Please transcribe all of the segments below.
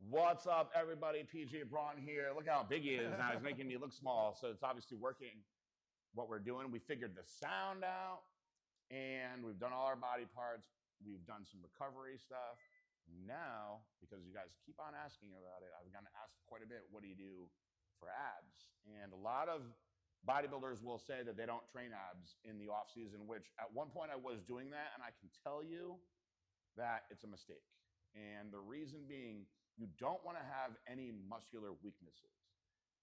What's up, everybody? PJ Braun here. Look how big he is now. He's making me look small, so it's obviously working what we're doing. We figured the sound out, and we've done all our body parts. We've done some recovery stuff. Now, because you guys keep on asking about it, I've gotten asked quite a bit, what do you do for abs? And a lot of bodybuilders will say that they don't train abs in the off season, which at one point I was doing that, and I can tell you that it's a mistake. And the reason being, you don't want to have any muscular weaknesses,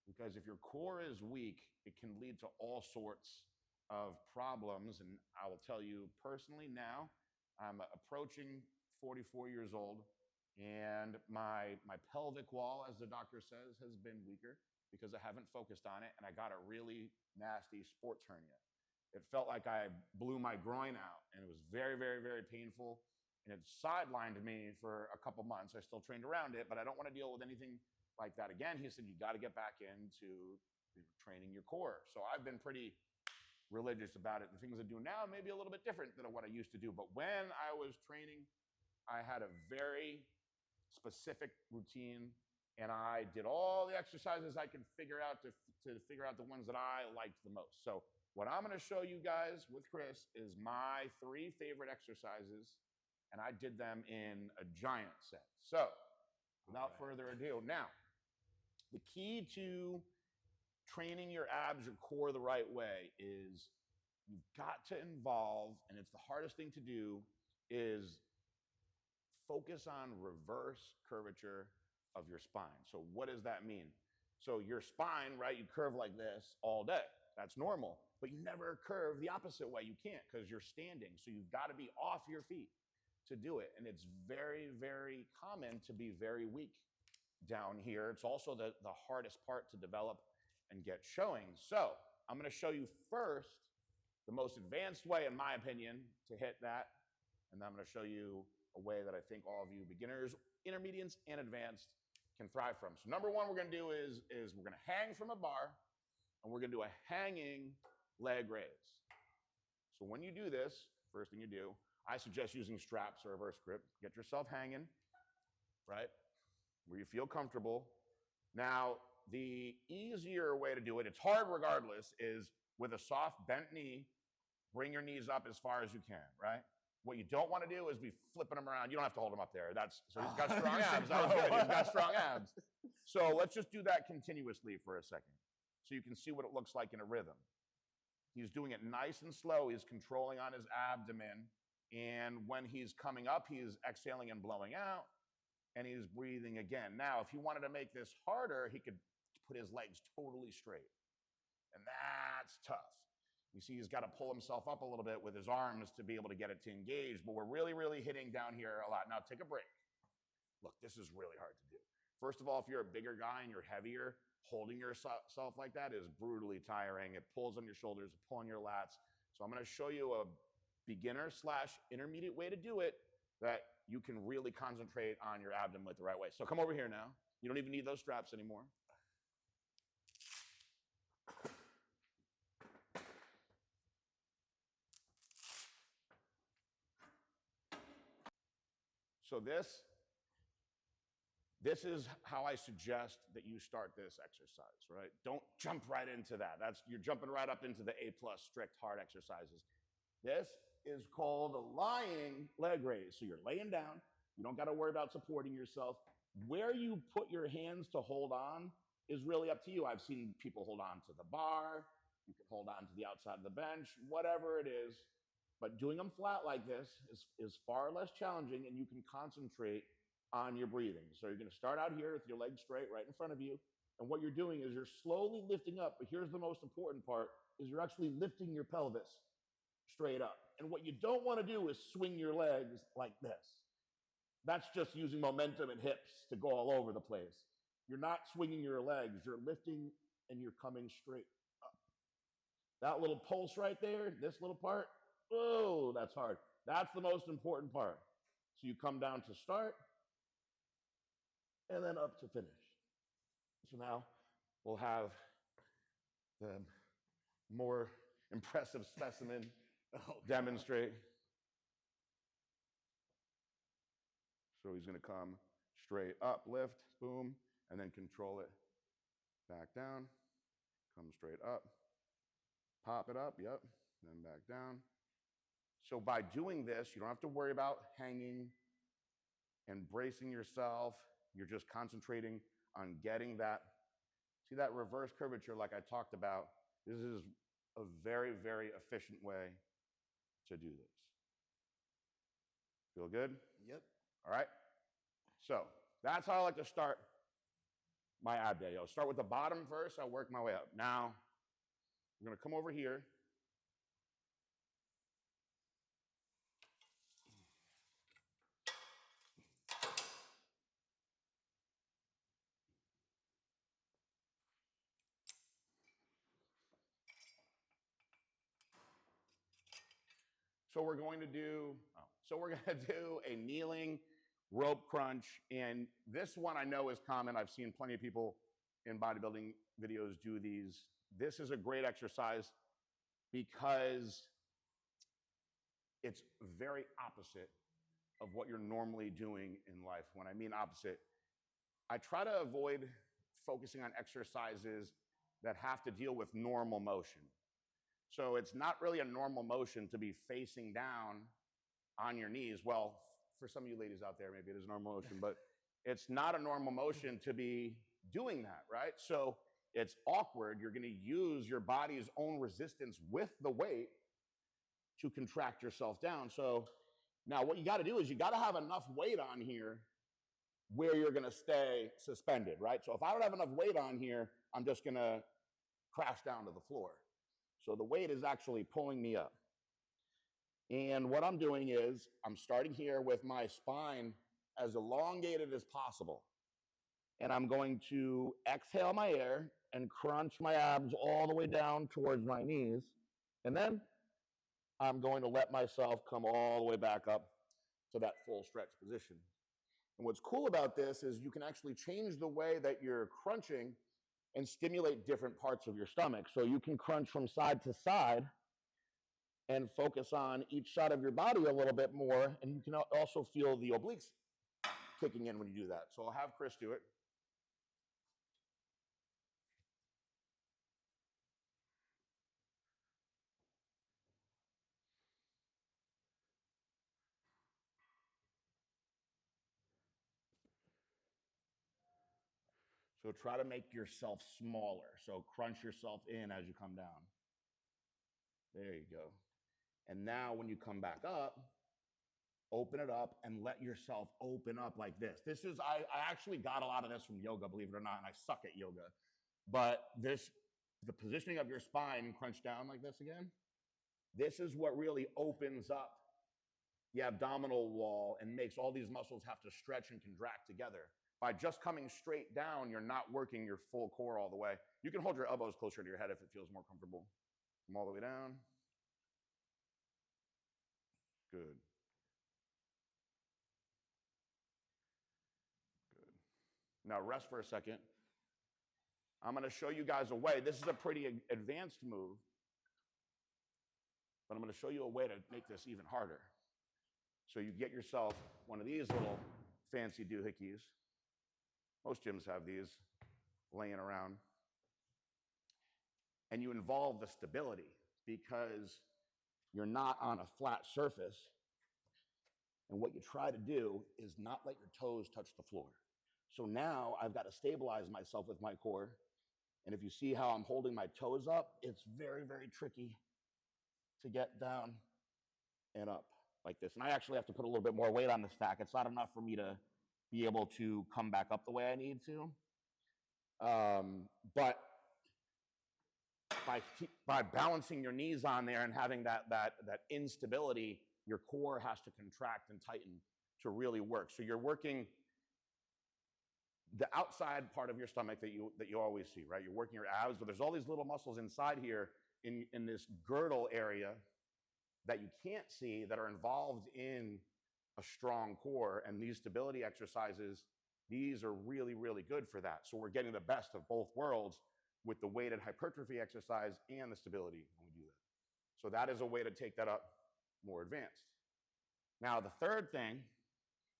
because if your core is weak, it can lead to all sorts of problems. And I will tell you personally now, I'm approaching 44 years old, and my pelvic wall, as the doctor says, has been weaker because I haven't focused on it, and I got a really nasty sports hernia. It felt like I blew my groin out, and it was very, very, very painful. And it sidelined me for a couple months. I still trained around it, but I don't want to deal with anything like that again. He said, you got to get back into training your core. So I've been pretty religious about it. The things I do now may be a little bit different than what I used to do. But when I was training, I had a very specific routine, and I did all the exercises I could figure out to figure out the ones that I liked the most. So what I'm going to show you guys with Chris is my 3 favorite exercises, and I did them in a giant set. So without further ado, now, the key to training your abs, your core the right way is you've got to involve, and it's the hardest thing to do, is focus on reverse curvature of your spine. So what does that mean? So your spine, right, you curve like this all day. That's normal, but you never curve the opposite way. You can't because you're standing. So you've got to be off your feet to do it. And it's very, very common to be very weak down here. It's also the hardest part to develop and get showing. So I'm going to show you first the most advanced way, in my opinion, to hit that. And then I'm going to show you a way that I think all of you beginners, intermediates, and advanced can thrive from. So number one we're going to do is we're going to hang from a bar, and we're going to do a hanging leg raise. So when you do this, first thing you do, I suggest using straps or reverse grip. Get yourself hanging, right, where you feel comfortable. Now, the easier way to do it, it's hard regardless, is with a soft bent knee, bring your knees up as far as you can, right? What you don't want to do is be flipping them around. You don't have to hold them up there. So he's got strong abs. That was good. He's got strong abs. So let's just do that continuously for a second so you can see what it looks like in a rhythm. He's doing it nice and slow. He's controlling on his abdomen. And when he's coming up, he's exhaling and blowing out, and he's breathing again. Now, if he wanted to make this harder, he could put his legs totally straight. And that's tough. You see, he's got to pull himself up a little bit with his arms to be able to get it to engage, but we're really, really hitting down here a lot. Now, take a break. Look, this is really hard to do. First of all, if you're a bigger guy and you're heavier, holding yourself like that is brutally tiring. It pulls on your shoulders, it pulls on your lats. So I'm going to show you a beginner/intermediate way to do it that you can really concentrate on your abdomen with the right way. So come over here now. You don't even need those straps anymore. So this is how I suggest that you start this exercise, right? Don't jump right into that. You're jumping right up into the A+ strict hard exercises. This is called a lying leg raise. So you're laying down. You don't got to worry about supporting yourself. Where you put your hands to hold on is really up to you. I've seen people hold on to the bar. You can hold on to the outside of the bench, whatever it is. But doing them flat like this is far less challenging, and you can concentrate on your breathing. So you're going to start out here with your legs straight right in front of you. And what you're doing is you're slowly lifting up. But here's the most important part, is you're actually lifting your pelvis straight up. And what you don't want to do is swing your legs like this. That's just using momentum and hips to go all over the place. You're not swinging your legs. You're lifting and you're coming straight up. That little pulse right there, this little part, oh, that's hard. That's the most important part. So you come down to start and then up to finish. So now we'll have the more impressive specimen demonstrate. So he's going to come straight up, lift, boom, and then control it back down, come straight up, pop it up, yep, then back down. So by doing this, you don't have to worry about hanging and bracing yourself. You're just concentrating on getting that. See that reverse curvature like I talked about? This is a very, very efficient way to do this. Feel good? Yep. All right. So that's how I like to start my ab day. I'll start with the bottom first. I'll work my way up. Now, I'm going to come over here. So we're going to do a kneeling rope crunch, and this one I know is common. I've seen plenty of people in bodybuilding videos do these. This is a great exercise because it's very opposite of what you're normally doing in life. When I mean opposite, I try to avoid focusing on exercises that have to deal with normal motion. So it's not really a normal motion to be facing down on your knees. Well, for some of you ladies out there, maybe it is a normal motion, but it's not a normal motion to be doing that, right? So it's awkward. You're going to use your body's own resistance with the weight to contract yourself down. So now what you got to do is you got to have enough weight on here where you're going to stay suspended, right? So if I don't have enough weight on here, I'm just going to crash down to the floor. So the weight is actually pulling me up. And what I'm doing is I'm starting here with my spine as elongated as possible. And I'm going to exhale my air and crunch my abs all the way down towards my knees. And then I'm going to let myself come all the way back up to that full stretch position. And what's cool about this is you can actually change the way that you're crunching and stimulate different parts of your stomach. So you can crunch from side to side and focus on each side of your body a little bit more. And you can also feel the obliques kicking in when you do that. So I'll have Chris do it. So try to make yourself smaller. So crunch yourself in as you come down. There you go. And now when you come back up, open it up and let yourself open up like this. I actually got a lot of this from yoga, believe it or not, and I suck at yoga. But the positioning of your spine, crunch down like this again, this is what really opens up the abdominal wall and makes all these muscles have to stretch and contract together. By just coming straight down, you're not working your full core all the way. You can hold your elbows closer to your head if it feels more comfortable. Come all the way down. Good. Now rest for a second. I'm going to show you guys a way. This is a pretty advanced move, but I'm going to show you a way to make this even harder. So you get yourself one of these little fancy doohickeys. Most gyms have these laying around. And you involve the stability because you're not on a flat surface. And what you try to do is not let your toes touch the floor. So now I've got to stabilize myself with my core. And if you see how I'm holding my toes up, it's very, very tricky to get down and up like this. And I actually have to put a little bit more weight on the stack. It's not enough for me to be able to come back up the way I need to. But by balancing your knees on there and having that instability, your core has to contract and tighten to really work. So you're working the outside part of your stomach that you always see, right? You're working your abs, but there's all these little muscles inside here in this girdle area that you can't see that are involved in a strong core. And these stability exercises, these are really, really good for that. So we're getting the best of both worlds with the weighted hypertrophy exercise and the stability when we do that. So that is a way to take that up more advanced. Now, the third thing,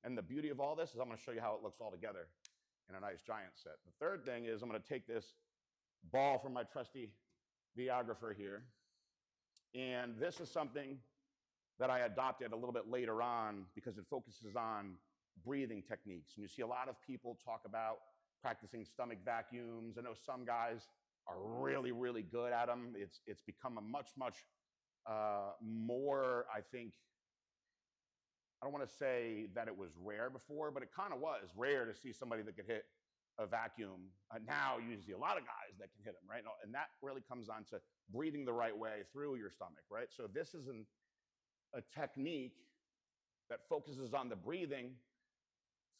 And the beauty of all this is I'm going to show you how it looks all together in a nice giant set. The third thing is I'm going to take this ball from my trusty videographer here. And this is something that I adopted a little bit later on because it focuses on breathing techniques. And you see a lot of people talk about practicing stomach vacuums. I know some guys are really, really good at them. It's become a much more, I think, I don't want to say that it was rare before, but it kind of was rare to see somebody that could hit a vacuum. Now you see a lot of guys that can hit them, right? And that really comes on to breathing the right way through your stomach, right? So this is a technique that focuses on the breathing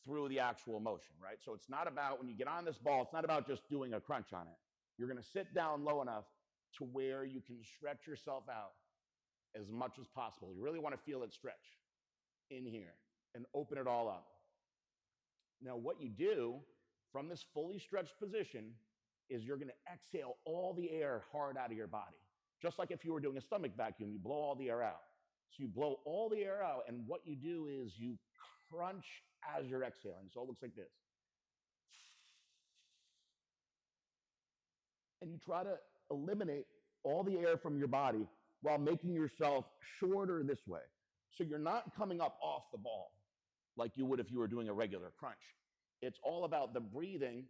through the actual motion, right? So it's not about, when you get on this ball, it's not about just doing a crunch on it. You're going to sit down low enough to where you can stretch yourself out as much as possible. You really want to feel it stretch in here and open it all up. Now, what you do from this fully stretched position is you're going to exhale all the air hard out of your body. Just like if you were doing a stomach vacuum, you blow all the air out. So you blow all the air out, and what you do is you crunch as you're exhaling. So it looks like this. And you try to eliminate all the air from your body while making yourself shorter this way. So you're not coming up off the ball like you would if you were doing a regular crunch. It's all about the breathing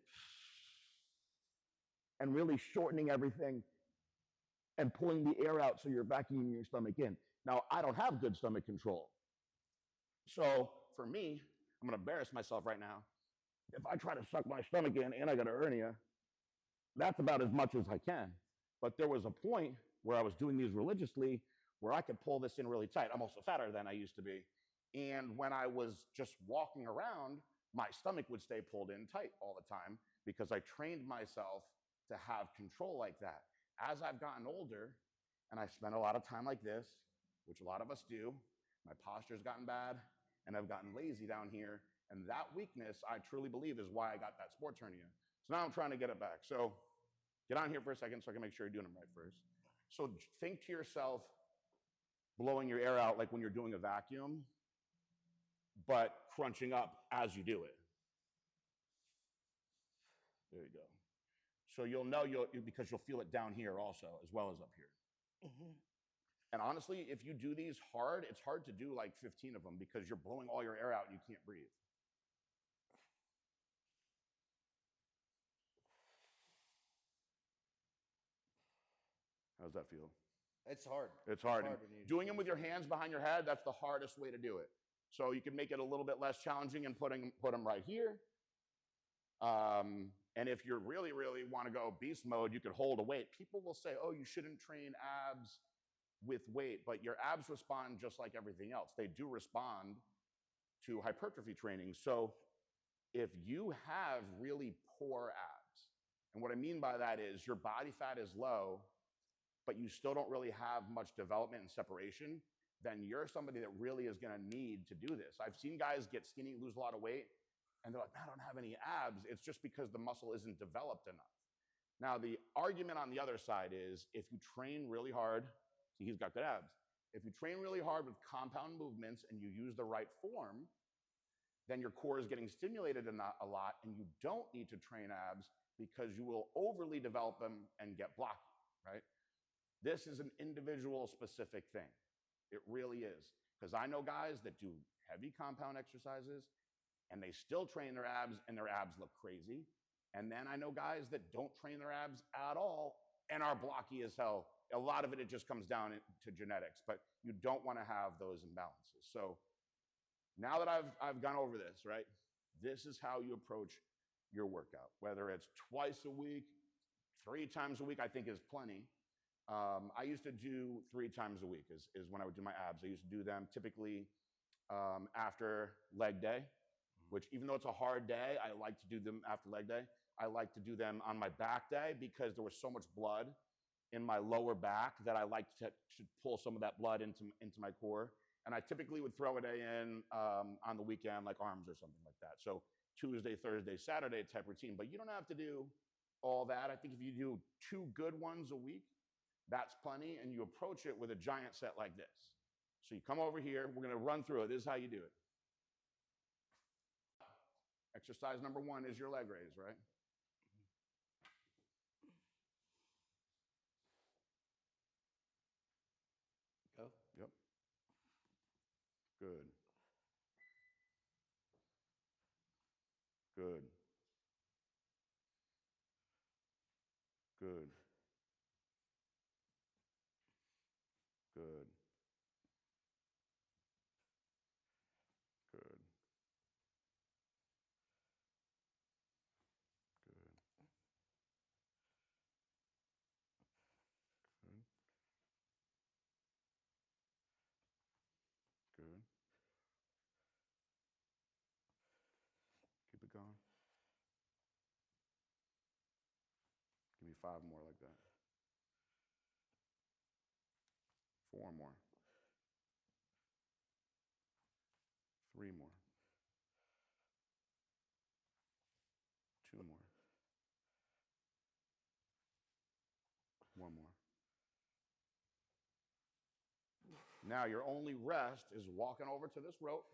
and really shortening everything and pulling the air out so you're vacuuming your stomach in. Now, I don't have good stomach control. So for me, I'm going to embarrass myself right now. If I try to suck my stomach in and I got a hernia, that's about as much as I can. But there was a point where I was doing these religiously where I could pull this in really tight. I'm also fatter than I used to be. And when I was just walking around, my stomach would stay pulled in tight all the time because I trained myself to have control like that. As I've gotten older and I spent a lot of time like this, which a lot of us do, my posture's gotten bad and I've gotten lazy down here. And that weakness, I truly believe, is why I got that sports hernia. So now I'm trying to get it back. So get on here for a second so I can make sure you're doing them right first. So think to yourself, blowing your air out like when you're doing a vacuum, but crunching up as you do it. There you go. So you'll know because you'll feel it down here also, as well as up here. Mm-hmm. And honestly, if you do these hard, it's hard to do like 15 of them because you're blowing all your air out and you can't breathe. How's that feel? It's hard. It's hard. Doing them with your hands behind your head, that's the hardest way to do it. So you can make it a little bit less challenging and put them right here. And if you really, really want to go beast mode, you could hold a weight. People will say, oh, you shouldn't train abs with weight, but your abs respond just like everything else. They do respond to hypertrophy training. So if you have really poor abs, and what I mean by that is your body fat is low, but you still don't really have much development and separation, then you're somebody that really is going to need to do this. I've seen guys get skinny, lose a lot of weight, and they're like, I don't have any abs. It's just because the muscle isn't developed enough. Now, the argument on the other side is if you train really hard, see, he's got good abs. If you train really hard with compound movements and you use the right form, then your core is getting stimulated a lot, and you don't need to train abs because you will overly develop them and get blocky, right? This is an individual specific thing. It really is. Because I know guys that do heavy compound exercises and they still train their abs and their abs look crazy. And then I know guys that don't train their abs at all and are blocky as hell. A lot of it just comes down to genetics, but you don't want to have those imbalances. So now that I've gone over this, right? This is how you approach your workout. Whether it's twice a week, 3 times a week, I think is plenty. I used to do 3 times a week is when I would do my abs. I used to do them typically after leg day, which even though it's a hard day, I like to do them after leg day. I like to do them on my back day because there was so much blood in my lower back that I like to pull some of that blood into my core. And I typically would throw a day in on the weekend, like arms or something like that. So Tuesday, Thursday, Saturday type routine. But you don't have to do all that. I think if you do 2 good ones a week, that's plenty, and you approach it with a giant set like this. So you come over here, we're going to run through it. This is how you do it. Exercise number 1 is your leg raise, right? Go. Yep. Good. Good. Good. Good. Good. Good. Good. Good. Keep it going. Give me 5 more like that. 4 more. 3 more. 2 more. 1 more. Now your only rest is walking over to this rope.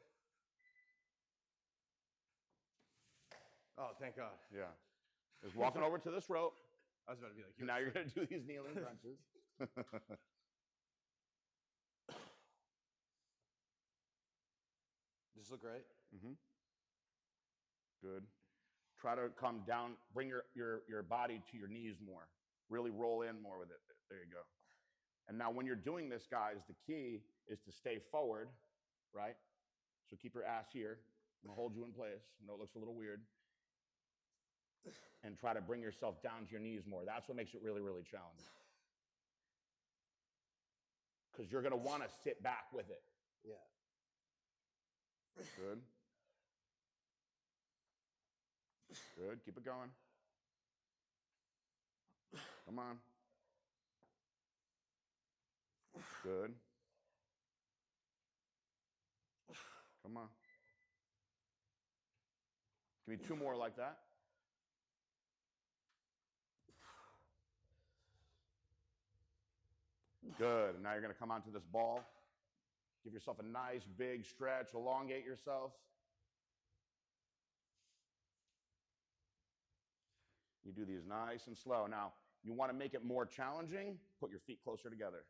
Oh, thank God. Yeah. Is walking over to this rope. I was about to be like, Now you're going to do these kneeling crunches. Does this look right? Mm-hmm. Good. Try to come down, bring your body to your knees more. Really roll in more with it. There you go. And now when you're doing this, guys, the key is to stay forward, right? So keep your ass here. I'm going to hold you in place. I know it looks a little weird. And try to bring yourself down to your knees more. That's what makes it really, really challenging. Because you're going to want to sit back with it. Yeah. Good. Good. Keep it going. Come on. Good. Come on. Give me 2 more like that. Good. Now you're going to come onto this ball. Give yourself a nice big stretch. Elongate yourself. You do these nice and slow. Now, you want to make it more challenging, put your feet closer together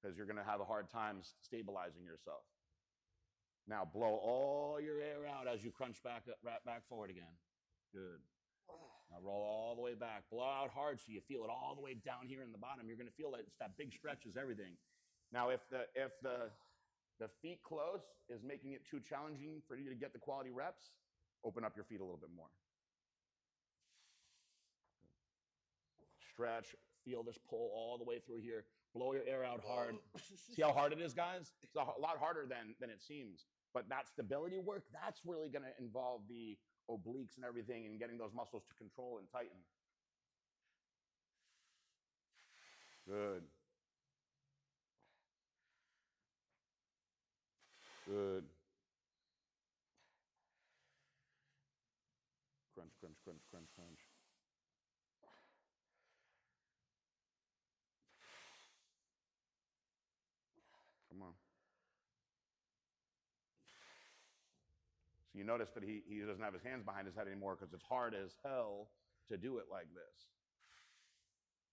because you're going to have a hard time stabilizing yourself. Now, blow all your air out as you crunch back forward again. Good. Now roll all the way back. Blow out hard so you feel it all the way down here in the bottom. You're going to feel that it's that big stretch is everything. Now, if the feet close is making it too challenging for you to get the quality reps, open up your feet a little bit more. Stretch, feel this pull all the way through here. Blow your air out hard. See how hard it is, guys? It's a lot harder than it seems. But that stability work, that's really going to involve the obliques and everything and getting those muscles to control and tighten. Good. Good. Crunch, crunch, crunch, crunch, crunch. Come on. So you notice that he doesn't have his hands behind his head anymore because it's hard as hell to do it like this.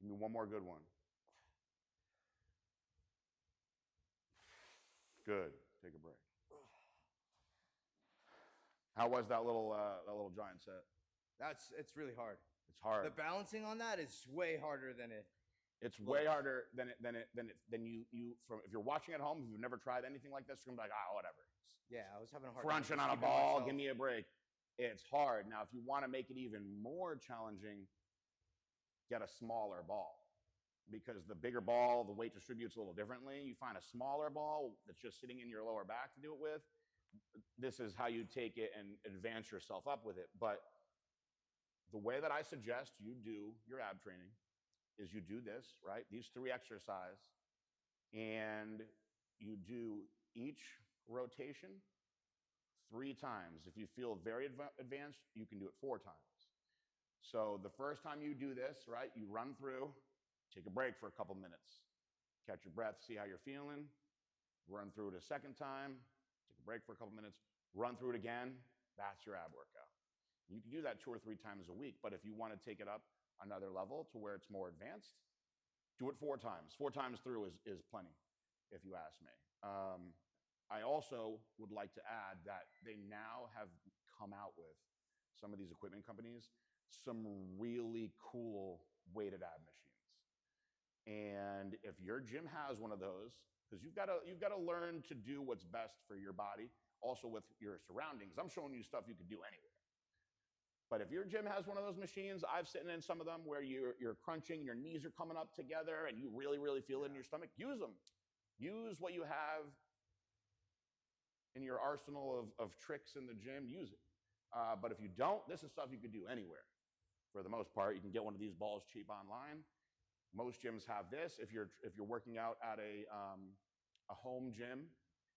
Give me 1 more good one. Good. Take a break. How was that little giant set? It's really hard. It's hard. The balancing on that is way harder than it. It's way harder than you from if you're watching at home. If you've never tried anything like this, you're gonna be like, whatever. Yeah, I was having a hard Crunching time on a ball. Give me a break. It's hard. Now, if you want to make it even more challenging, get a smaller ball. Because the bigger ball, the weight distributes a little differently. You find a smaller ball that's just sitting in your lower back to do it with. This is how you take it and advance yourself up with it. But the way that I suggest you do your ab training is you do this, right? These 3 exercises, and you do each rotation 3 times. If you feel very advanced, you can do it 4 times. So the first time you do this, right, you run through, take a break for a couple minutes, catch your breath, see how you're feeling, run through it a second time, take a break for a couple minutes, run through it again. That's your ab workout. You can do that 2 or 3 times a week, but if you want to take it up another level to where it's more advanced, do it 4 times. 4 times through is plenty, if you ask me. I also would like to add that they now have come out with, some of these equipment companies, some really cool weighted ab machines. And if your gym has one of those, because you've got to learn to do what's best for your body, also with your surroundings. I'm showing you stuff you could do anywhere. But if your gym has one of those machines, I've sitting in some of them where you're crunching, your knees are coming up together, and you really, really feel it in your stomach. Use them. Use what you have in your arsenal of tricks in the gym. Use it. But if you don't, this is stuff you could do anywhere. For the most part, you can get one of these balls cheap online. Most gyms have this. If you're working out at a home gym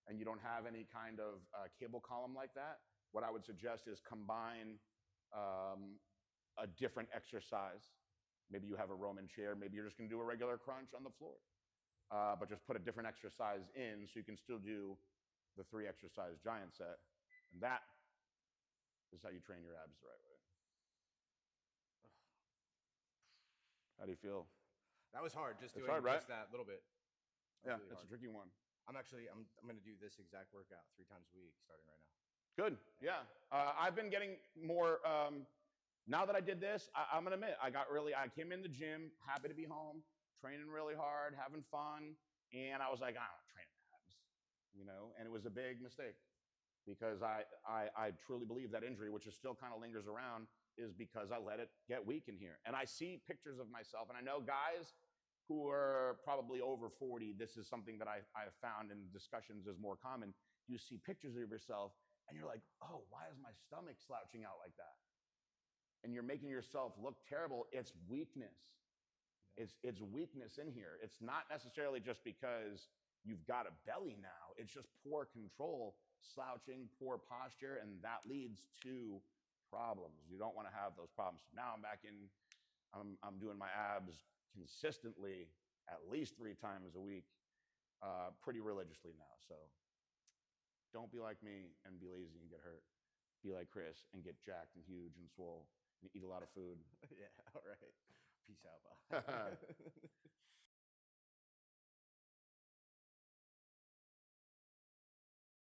and you don't have any kind of cable column like that, what I would suggest is combine a different exercise. Maybe you have a Roman chair. Maybe you're just going to do a regular crunch on the floor, but just put a different exercise in so you can still do the 3 exercise giant set. And that is how you train your abs the right way. How do you feel? That was hard. Just doing hard, right? just that little bit. Yeah, really it's a tricky one. I'm going to do this exact workout 3 times a week starting right now. Good. Yeah. I've been getting more. Now that I did this, I'm going to admit, I came in the gym, happy to be home, training really hard, having fun. And I was like, I don't train abs, and it was a big mistake because I truly believe that injury, which is still kind of lingers around, is because I let it get weak in here. And I see pictures of myself, and I know guys who are probably over 40, this is something that I have found in discussions is more common. You see pictures of yourself, and you're like, oh, why is my stomach slouching out like that? And you're making yourself look terrible. It's weakness. It's weakness in here. It's not necessarily just because you've got a belly now. It's just poor control, slouching, poor posture, and that leads to problems. You don't want to have those problems. Now I'm back in, I'm doing my abs consistently at least 3 times a week, pretty religiously now. So don't be like me and be lazy and get hurt. Be like Chris and get jacked and huge and swole and eat a lot of food. Yeah, all right. Peace out, bye.